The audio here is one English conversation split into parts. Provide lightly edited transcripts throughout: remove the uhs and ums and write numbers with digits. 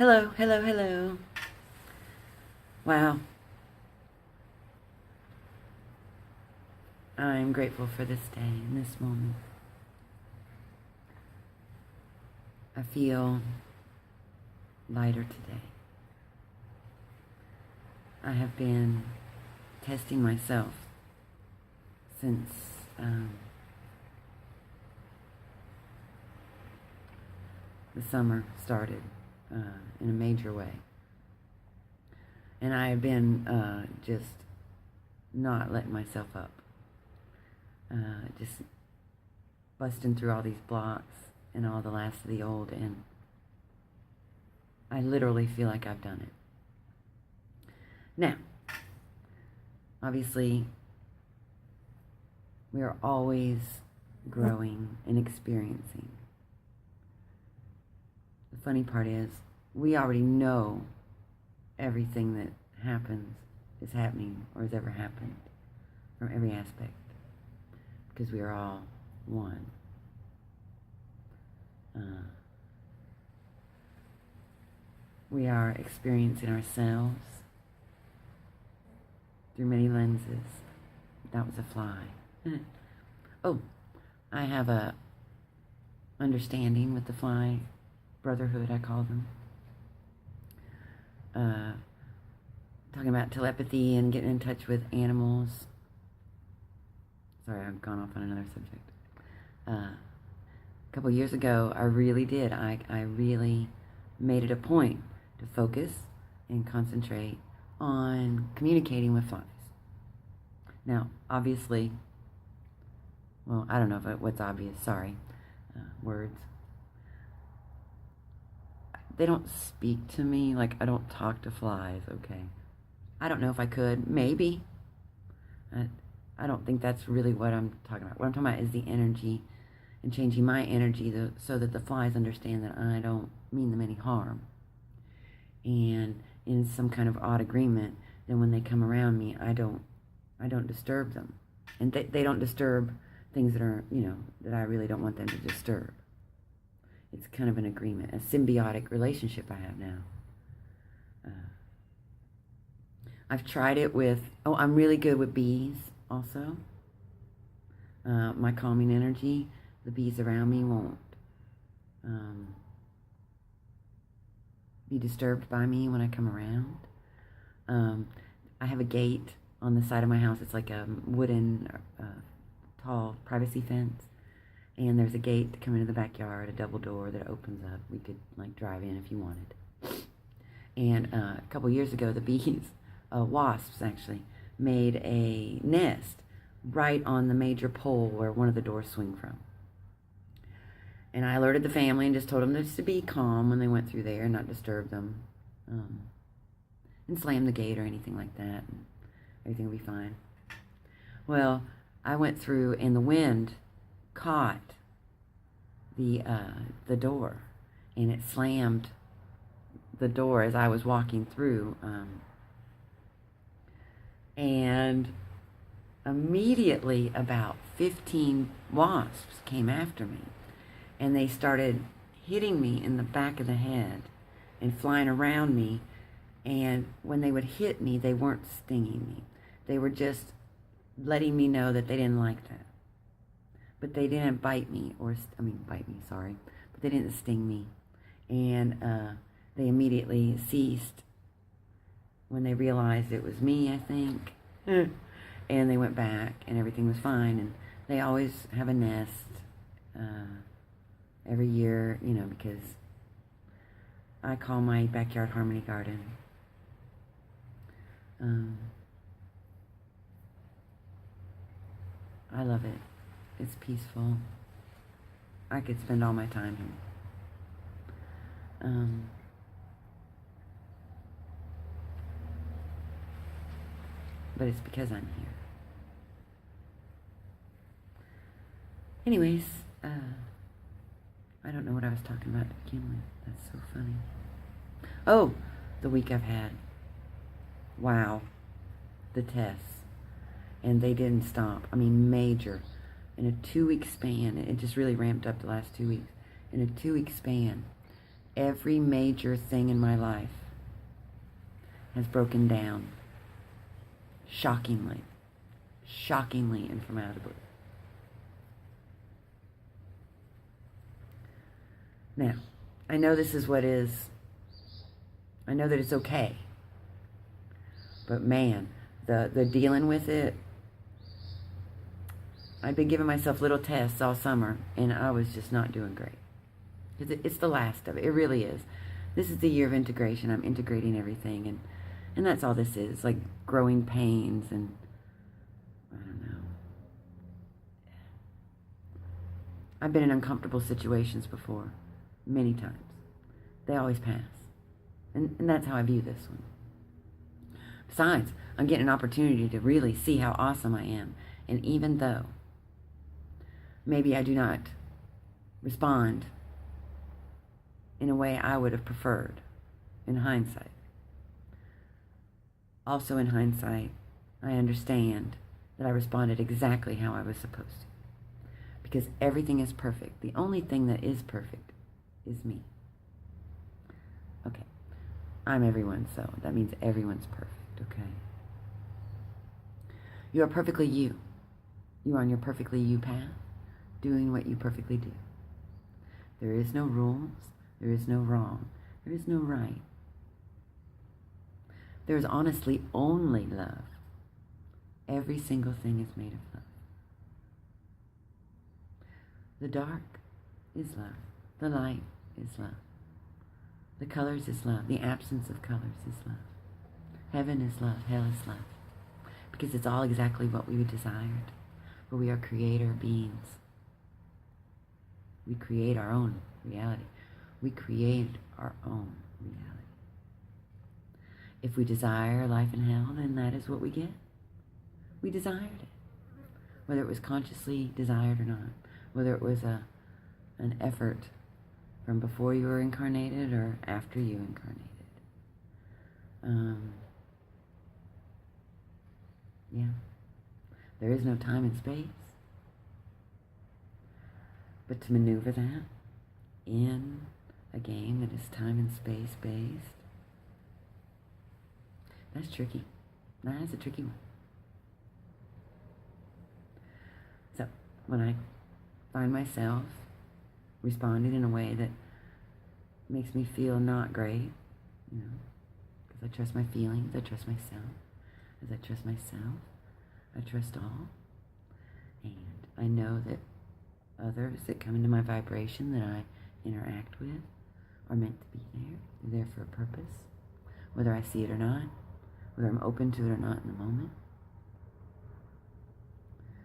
Hello, hello, hello. Wow. I'm grateful for this day and this moment. I feel lighter today. I have been testing myself since the summer started in a major way. And I have been just not letting myself up. Just busting through all these blocks and all the last of the old, and I literally feel like I've done it. Now, obviously, we are always growing and experiencing. The funny part is, we already know everything that happens is happening or has ever happened from every aspect, because we are all one. We are experiencing ourselves through many lenses. That was a fly. Oh, I have a understanding with the fly, brotherhood I call them. Talking about telepathy and getting in touch with animals. Sorry, I've gone off on another subject. A couple years ago, I really did. I really made it a point to focus and concentrate on communicating with flies. Now, obviously, well, I don't know what's obvious. Sorry, words. They don't speak to me. Like, I don't talk to flies, okay? I don't know if I could. Maybe. I don't think that's really what I'm talking about. What I'm talking about is the energy and changing my energy so that the flies understand that I don't mean them any harm. And in some kind of odd agreement, then when they come around me, I don't disturb them. And they don't disturb things that are, that I really don't want them to disturb. It's kind of an agreement, a symbiotic relationship I have now. I've tried it with, I'm really good with bees also. My calming energy, the bees around me won't be disturbed by me when I come around. I have a gate on the side of my house. It's like a wooden, tall privacy fence. And there's a gate to come into the backyard, a double door that opens up. We could drive in if you wanted. And a couple years ago, the bees, wasps actually, made a nest right on the major pole where one of the doors swing from. And I alerted the family and just told them just to be calm when they went through there and not disturb them. And slam the gate or anything like that. And everything will be fine. Well, I went through and the wind caught the door, and it slammed the door as I was walking through, and immediately about 15 wasps came after me, and they started hitting me in the back of the head and flying around me. And when they would hit me, they weren't stinging me. They were just letting me know that they didn't like that. But they didn't bite me, but they didn't sting me. And they immediately ceased when they realized it was me, I think. And they went back, and everything was fine. And they always have a nest every year, because I call my backyard Harmony Garden. I love it. It's peaceful. I could spend all my time here. But it's because I'm here. Anyways, I don't know what I was talking about to begin with. That's so funny. Oh, the week I've had. Wow. The tests. And they didn't stop. I mean, major. In a 2-week span, it just really ramped up the last 2 weeks. In a 2-week span, Every major thing in my life has broken down shockingly and from out of the blue. Now, I know this is what is. I know that it's okay. But man, the dealing with it, I've been giving myself little tests all summer, and I was just not doing great. It's the last of it. It really is. This is the year of integration. I'm integrating everything, and that's all this is. It's like growing pains, and I don't know. I've been in uncomfortable situations before, many times. They always pass. And that's how I view this one. Besides, I'm getting an opportunity to really see how awesome I am. And even though maybe I do not respond in a way I would have preferred in hindsight, also in hindsight, I understand that I responded exactly how I was supposed to. Because everything is perfect. The only thing that is perfect is me. Okay. I'm everyone, so that means everyone's perfect, okay? You are perfectly you. You are on your perfectly you path, doing what you perfectly do. There is no rules. There is no wrong. There is no right. There is honestly only love. Every single thing is made of love. The dark is love. The light is love. The colors is love. The absence of colors is love. Heaven is love. Hell is love. Because it's all exactly what we desired. For we are creator beings. We create our own reality. We create our own reality. If we desire life in hell, then that is what we get. We desired it. Whether it was consciously desired or not. Whether it was an effort from before you were incarnated or after you incarnated. Yeah. There is no time and space. But to maneuver that in a game that is time and space based, that's tricky. That is a tricky one. So, when I find myself responding in a way that makes me feel not great, because I trust my feelings, I trust myself. As I trust myself, I trust all. And I know that others that come into my vibration that I interact with are meant to be there. They're there for a purpose, whether I see it or not, whether I'm open to it or not in the moment,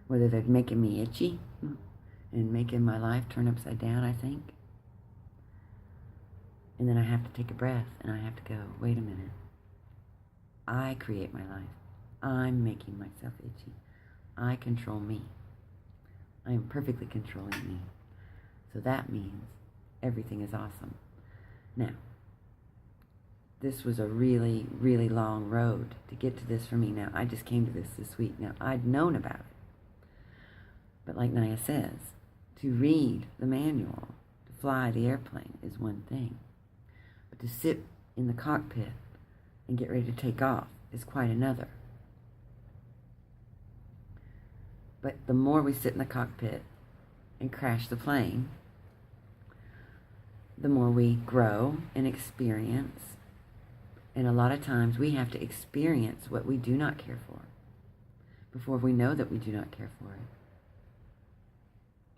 whether they're making me itchy and making my life turn upside down, I think. And then I have to take a breath and I have to go, wait a minute. I create my life. I'm making myself itchy. I control me. I am perfectly controlling me. So that means everything is awesome. Now, this was a really, really long road to get to this for me. Now, I just came to this week. Now, I'd known about it. But like Naya says, to read the manual, to fly the airplane is one thing. But to sit in the cockpit and get ready to take off is quite another. But the more we sit in the cockpit and crash the plane, the more we grow and experience. And a lot of times we have to experience what we do not care for before we know that we do not care for it.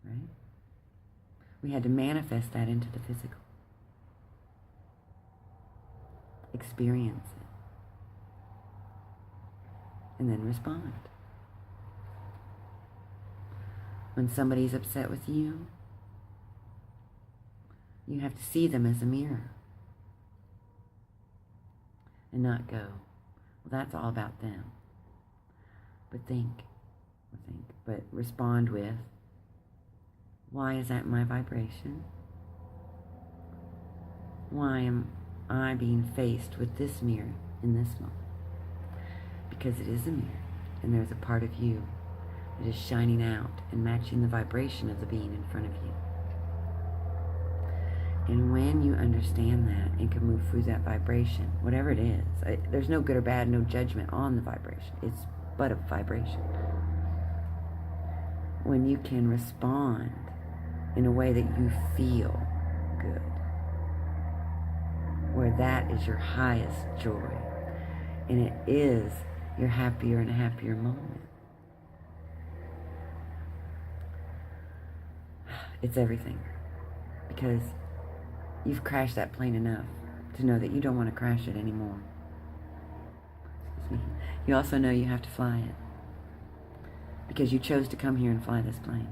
Right? We had to manifest that into the physical. Experience it. And then respond. When somebody's upset with you, you have to see them as a mirror. And not go, well, that's all about them. But but respond with, why is that my vibration? Why am I being faced with this mirror in this moment? Because it is a mirror, and there's a part of you that is shining out and matching the vibration of the being in front of you. And when you understand that and can move through that vibration, whatever it is, there's no good or bad, no judgment on the vibration. It's but a vibration. When you can respond in a way that you feel good, where that is your highest joy, and it is your happier and happier moment. It's everything. Because you've crashed that plane enough to know that you don't want to crash it anymore. Excuse me. You also know you have to fly it. Because you chose to come here and fly this plane.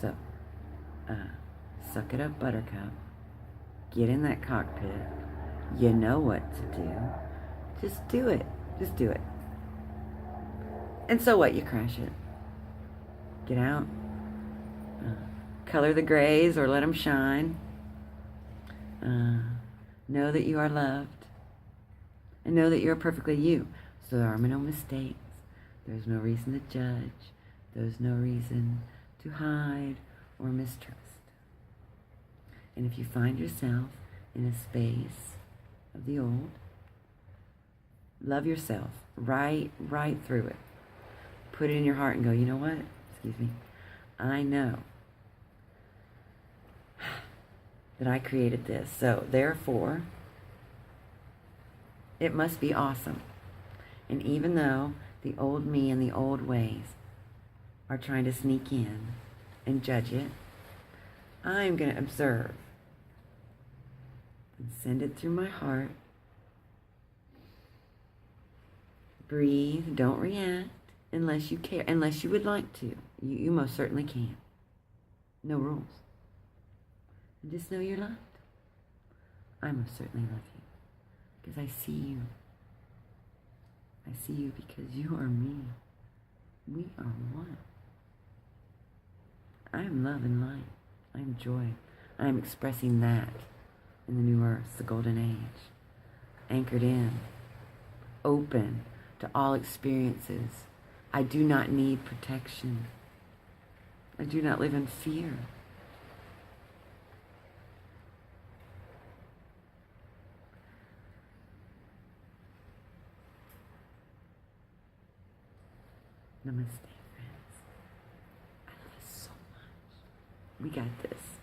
So, suck it up, buttercup. Get in that cockpit. You know what to do. Just do it. Just do it. And so what? You crash it. Get out. Color the grays or let them shine. Know that you are loved. And know that you're perfectly you. So there are no mistakes. There's no reason to judge. There's no reason to hide or mistrust. And if you find yourself in a space of the old, love yourself right through it. Put it in your heart and go, you know what? Excuse me. I know that I created this. So therefore, it must be awesome. And even though the old me and the old ways are trying to sneak in and judge it, I'm going to observe and send it through my heart. Breathe. Don't react unless you care, unless you would like to. You most certainly can. No rules. And just know you're loved. I most certainly love you because I see you. I see you because you are me. We are one. I am love and light. I am joy. I am expressing that in the new earth, the golden age. Anchored in. Open to all experiences. I do not need protection. I do not live in fear. Namaste, friends. I love you so much. We got this.